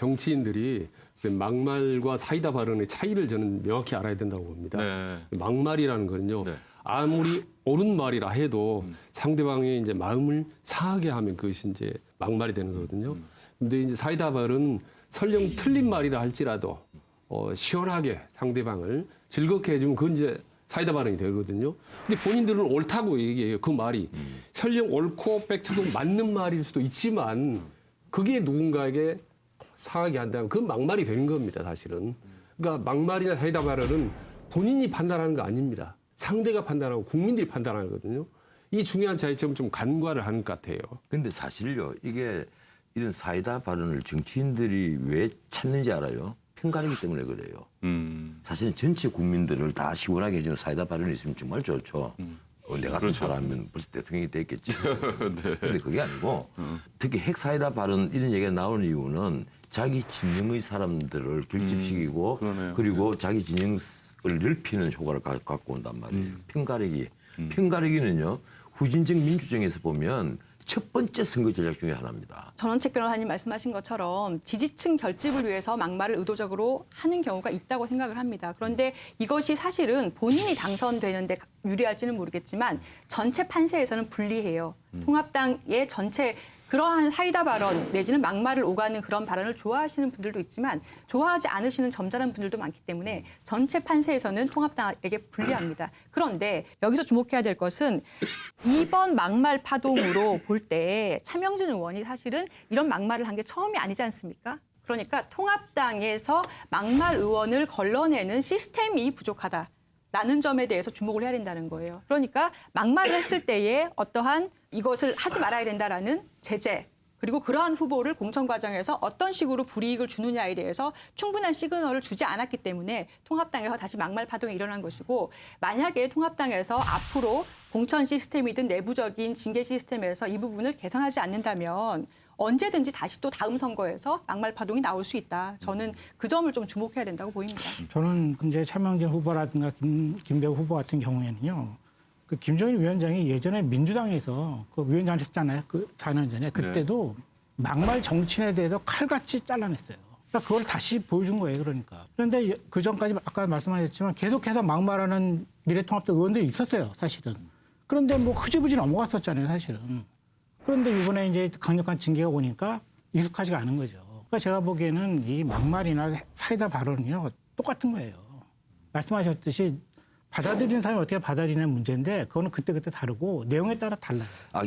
정치인들이 그 막말과 사이다 발언의 차이를 저는 명확히 알아야 된다고 봅니다. 네. 막말이라는 거는요. 네. 아무리 옳은 말이라 해도 상대방의 이제 마음을 상하게 하면 그것이 이제 막말이 되는 거거든요. 근데 이제 사이다 발언은 설령 틀린 말이라 할지라도 시원하게 상대방을 즐겁게 해주면 그건 이제 사이다 발언이 되거든요. 근데 본인들은 옳다고 얘기해요. 그 말이. 설령 옳고 팩트도 맞는 말일 수도 있지만 그게 누군가에게 상하게 한다면 그건 막말이 되는 겁니다, 사실은. 그러니까 막말이나 사이다 발언은 본인이 판단하는 거 아닙니다. 상대가 판단하고 국민들이 판단하거든요. 이 중요한 차이점 좀 간과를 하는 것 같아요. 근데 사실요, 이게 이런 사이다 발언을 정치인들이 왜 찾는지 알아요? 편가르기 때문에 그래요. 사실은 전체 국민들을 다 시원하게 해주는 사이다 발언이 있으면 정말 좋죠. 내 같은 사람이면 벌써 대통령이 됐겠지. 근데 그게 아니고 특히 핵 사이다 발언 이런 얘기가 나오는 이유는 자기 진영의 사람들을 결집시키고 그리고 자기 진영을 넓히는 효과를 갖고 온단 말이에요. 편가르기. 편가르기는요, 후진적 민주정에서 보면 첫 번째 선거 전략 중에 하나입니다. 전원책 변호사님 말씀하신 것처럼 지지층 결집을 위해서 막말을 의도적으로 하는 경우가 있다고 생각을 합니다. 그런데 이것이 사실은 본인이 당선되는데 유리할지는 모르겠지만 전체 판세에서는 불리해요. 통합당의 전체 그러한 사이다 발언 내지는 막말을 오가는 그런 발언을 좋아하시는 분들도 있지만 좋아하지 않으시는 점잖은 분들도 많기 때문에 전체 판세에서는 통합당에게 불리합니다. 그런데 여기서 주목해야 될 것은 이번 막말 파동으로 볼 때 차명진 의원이 사실은 이런 막말을 한 게 처음이 아니지 않습니까? 그러니까 통합당에서 막말 의원을 걸러내는 시스템이 부족하다. 라는 점에 대해서 주목을 해야 된다는 거예요. 그러니까 막말을 했을 때에 어떠한 이것을 하지 말아야 된다라는 제재 그리고 그러한 후보를 공천 과정에서 어떤 식으로 불이익을 주느냐에 대해서 충분한 시그널을 주지 않았기 때문에 통합당에서 다시 막말 파동이 일어난 것이고 만약에 통합당에서 앞으로 공천 시스템이든 내부적인 징계 시스템에서 이 부분을 개선하지 않는다면 언제든지 다시 또 다음 선거에서 막말 파동이 나올 수 있다. 저는 그 점을 좀 주목해야 된다고 보입니다. 저는 이제 차명진 후보라든가 김배우 후보 같은 경우에는요. 그 김종인 위원장이 예전에 민주당에서 그 위원장 했잖아요. 그 4년 전에. 그때도 막말 정치인에 대해서 칼같이 잘라냈어요. 그러니까 그걸 다시 보여준 거예요. 그러니까. 그런데 그 전까지 아까 말씀하셨지만 계속해서 막말하는 미래통합당 의원들이 있었어요. 사실은. 그런데 뭐 흐지부지 넘어갔었잖아요. 사실은. 그런데 이번에 이제 강력한 징계가 오니까 익숙하지가 않은 거죠. 그러니까 제가 보기에는 이 막말이나 사이다 발언이요 똑같은 거예요. 말씀하셨듯이 받아들이는 사람이 어떻게 받아들이는 문제인데 그거는 그때그때 다르고 내용에 따라 달라요.